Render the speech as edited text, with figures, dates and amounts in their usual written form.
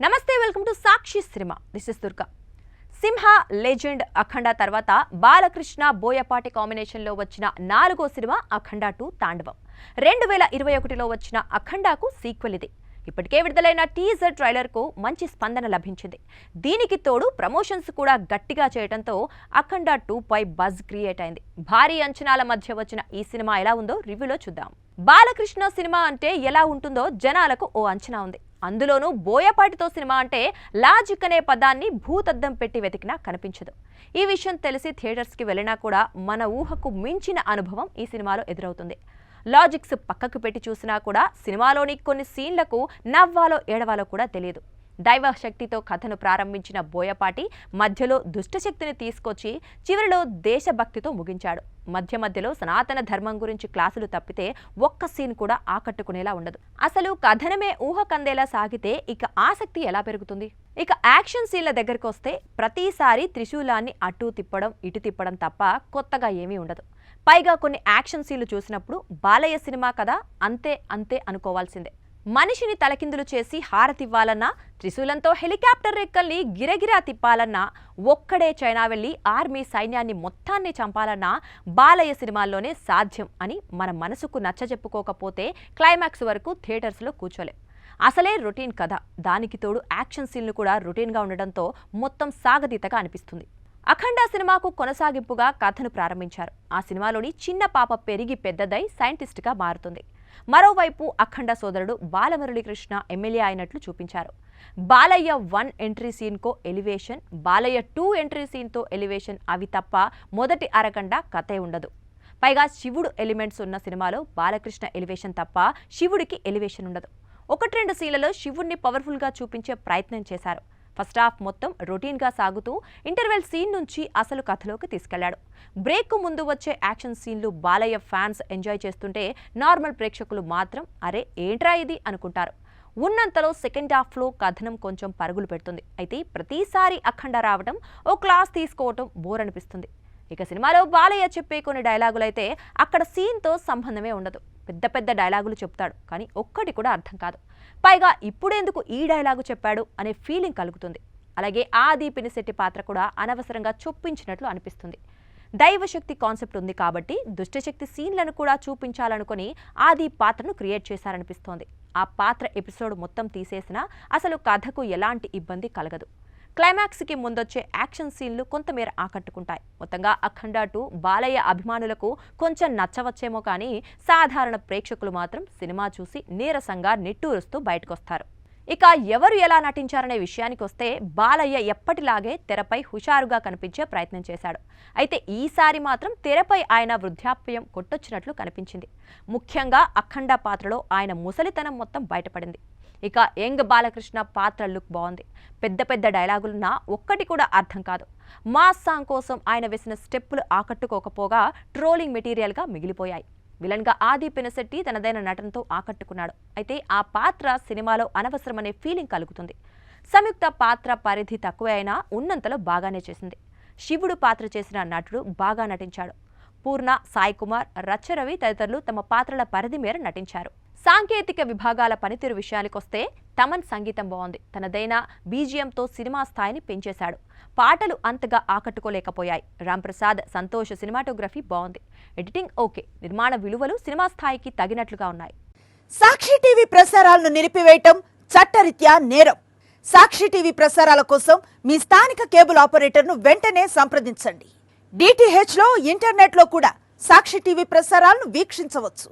నమస్తే, welcome to Sakshi cinema. This is Durga. Simha, legend, Akhanda తర్వాత బాలకృష్ణ బోయపాటి కాంబినేషన్లో వచ్చిన 4వ సినిమా అఖండ 2 తాండవం. 2021లో వచ్చిన అఖండకు సీక్వెల్ ఇది. ఇప్పటికే విడుదలైన టీజర్ ట్రైలర్కు మంచి స్పందన లభించింది. దీనికి తోడు ప్రమోషన్స్ కూడా గట్టిగా చేయడంతో అఖండ 2 పై బజ్ క్రియేట్ అయింది. భారీ అంచనాల మధ్య వచ్చిన ఈ సినిమా ఎలా ఉందో రివ్యూలో చూద్దాం. బాలకృష్ణ సినిమా అంటే ఎలా ఉంటుందో జనాలకు ఓ అంచనా ఉంది. అందులోనూ బోయపాటితో సినిమా అంటే లాజిక్ అనే పదాన్ని భూతద్దం పెట్టి వెతికినా కనిపించదు. ఈ విషయం తెలిసి థియేటర్స్కి వెళ్ళినా కూడా మన ఊహకు మించిన అనుభవం ఈ సినిమాలో ఎదురవుతుంది. లాజిక్స్ పక్కకు పెట్టి చూసినా కూడా సినిమాలోని కొన్ని సీన్లకు నవ్వాలో ఏడవాలో కూడా తెలియదు. దైవ శక్తితో కథను ప్రారంభించిన బోయపాటి మధ్యలో దుష్టశక్తిని తీసుకొచ్చి చివరిలో దేశభక్తితో ముగించాడు. మధ్యలో సనాతన ధర్మం గురించి క్లాసులు తప్పితే ఒక్క సీన్ కూడా ఆకట్టుకునేలా ఉండదు. అసలు కథనమే ఊహకందేలా సాగితే ఇక ఆసక్తి ఎలా పెరుగుతుంది? ఇక యాక్షన్ సీన్ల దగ్గరికి వస్తే ప్రతిసారి త్రిశూలాన్ని అటు తిప్పడం ఇటు తిప్పడం తప్ప కొత్తగా ఏమీ ఉండదు. పైగా కొన్ని యాక్షన్ సీన్లు చూసినప్పుడు బాలయ్య సినిమా కదా, అంతే అంతే అనుకోవాల్సిందే. మనిషిని తలకిందులు చేసి హారతివ్వాలన్నా, త్రిశూలంతో హెలికాప్టర్ రెక్కల్ని గిరగిరా తిప్పాలన్నా, ఒక్కడే చైనా వెళ్లి ఆర్మీ సైన్యాన్ని మొత్తాన్ని చంపాలన్నా బాలయ్య సినిమాల్లోనే సాధ్యం అని మన మనసుకు నచ్చజెప్పుకోకపోతే క్లైమాక్స్ వరకు థియేటర్స్లో కూర్చోలేం. అసలే రొటీన్ కథ, దానికి తోడు యాక్షన్ సీన్లు కూడా రొటీన్గా ఉండడంతో మొత్తం సాగతీతగా అనిపిస్తుంది. అఖండ సినిమాకు కొనసాగింపుగా కథను ప్రారంభించారు. ఆ సినిమాలోని చిన్న పాప పెరిగి పెద్దదై సైంటిస్ట్గా మారుతుంది. మరోవైపు అఖండ సోదరుడు బాలమురళీకృష్ణ ఎమ్మెల్యే అయినట్లు చూపించారు. బాలయ్య 1 ఎంట్రీ సీన్కో ఎలివేషన్, బాలయ్య 2 ఎంట్రీ సీన్తో ఎలివేషన్, అవి తప్ప మొదటి అరగంట కథే ఉండదు. పైగా శివుడు ఎలిమెంట్స్ ఉన్న సినిమాలో బాలకృష్ణ ఎలివేషన్ తప్ప శివుడికి ఎలివేషన్ ఉండదు. 1-2 సీన్లలో శివుణ్ణి పవర్ఫుల్గా చూపించే ప్రయత్నం చేశారు. ఫస్ట్ హాఫ్ మొత్తం రొటీన్గా సాగుతూ ఇంటర్వెల్ సీన్ నుంచి అసలు కథలోకి తీసుకెళ్లాడు. బ్రేక్ ముందు వచ్చే యాక్షన్ సీన్లు బాలయ్య ఫ్యాన్స్ ఎంజాయ్ చేస్తుంటే నార్మల్ ప్రేక్షకులు మాత్రం అరే ఏంట్రా ఇది అనుకుంటారు. ఉన్నంతలో సెకండ్ హాఫ్లో కథనం కొంచెం పరుగులు పెడుతుంది. అయితే ప్రతిసారి అఖండ రావడం, ఓ క్లాస్ తీసుకోవటం బోర్ అనిపిస్తుంది. ఇక సినిమాలో బాలయ్య చెప్పే కొన్ని డైలాగులైతే అక్కడ సీన్తో సంబంధమే ఉండదు. పెద్ద పెద్ద డైలాగులు చెప్తాడు, కానీ ఒక్కటి కూడా అర్థం కాదు. పైగా ఇప్పుడెందుకు ఈ డైలాగు చెప్పాడు అనే ఫీలింగ్ కలుగుతుంది. అలాగే ఆది పినిశెట్టి పాత్ర కూడా అనవసరంగా చొప్పించినట్లు అనిపిస్తుంది. దైవశక్తి కాన్సెప్ట్ ఉంది కాబట్టి దుష్టశక్తి సీన్లను కూడా చూపించాలనుకుని ఆది పాత్రను క్రియేట్ చేశారనిపిస్తోంది. ఆ పాత్ర ఎపిసోడ్ మొత్తం తీసేసినా అసలు కథకు ఎలాంటి ఇబ్బంది కలగదు. క్లైమాక్స్కి ముందొచ్చే యాక్షన్ సీన్లు కొంతమేర ఆకట్టుకుంటాయి. మొత్తంగా అఖండ 2 బాలయ్య అభిమానులకు కొంచెం నచ్చవచ్చేమో కానీ సాధారణ ప్రేక్షకులు మాత్రం సినిమా చూసి నీరసంగా నిట్టూరుస్తూ బయటకొస్తారు. ఇక ఎవరు ఎలా నటించారనే విషయానికి వస్తే బాలయ్య ఎప్పటిలాగే తెరపై హుషారుగా కనిపించే ప్రయత్నం చేశాడు. అయితే ఈసారి మాత్రం తెరపై ఆయన వృద్ధాప్యం కొట్టొచ్చినట్లు కనిపించింది. ముఖ్యంగా అఖండ పాత్రలో ఆయన ముసలితనం మొత్తం బయటపడింది. ఇక యంగ్ బాలకృష్ణ పాత్ర లుక్ బాగుంది. పెద్ద పెద్ద డైలాగులున్నా ఒక్కటి కూడా అర్థం కాదు. మాస్ సాంగ్ కోసం ఆయన వేసిన స్టెప్పులు ఆకట్టుకోకపోగా ట్రోలింగ్ మెటీరియల్గా మిగిలిపోయాయి. విలన్గా ఆది పినిశెట్టి తనదైన నటనతో ఆకట్టుకున్నాడు. అయితే ఆ పాత్ర సినిమాలో అనవసరమనే ఫీలింగ్ కలుగుతుంది. సంయుక్త పాత్ర పరిధి తక్కువే అయినా ఉన్నంతలో బాగానే చేసింది. శివుడు పాత్ర చేసిన నటుడు బాగా నటించాడు. పూర్ణ, సాయి కుమార్, రచ్చరవి తదితరులు తమ పాత్రల పరిధి మేర నటించారు. సాంకేతిక విభాగాల పనితీరు విషయానికొస్తే తమన్ సంగీతం బాగుంది. తనదైన బీజిఎంతో సినిమా స్థాయిని పెంచేశాడు. పాటలు అంతగా ఆకట్టుకోలేకపోయాయి. రాంప్రసాద్, సంతోష్ సినిమాటోగ్రఫీ బాగుంది. Editing okay. నిర్మాణ విలువలు సినిమా స్థాయికి తగినట్లుగా ఉన్నాయి. సాక్షి టీవీ ప్రసారాలను నిలిపివేయటం చట్టరీత్యా నేరం. సాక్షి టీవీ ప్రసారాల కోసం మీ స్థానిక కేబుల్ ఆపరేటర్ను వెంటనే సంప్రదించండి. DTH లో, ఇంటర్నెట్ లో కూడా సాక్షి టీవీ ప్రసారాలను వీక్షించవచ్చు.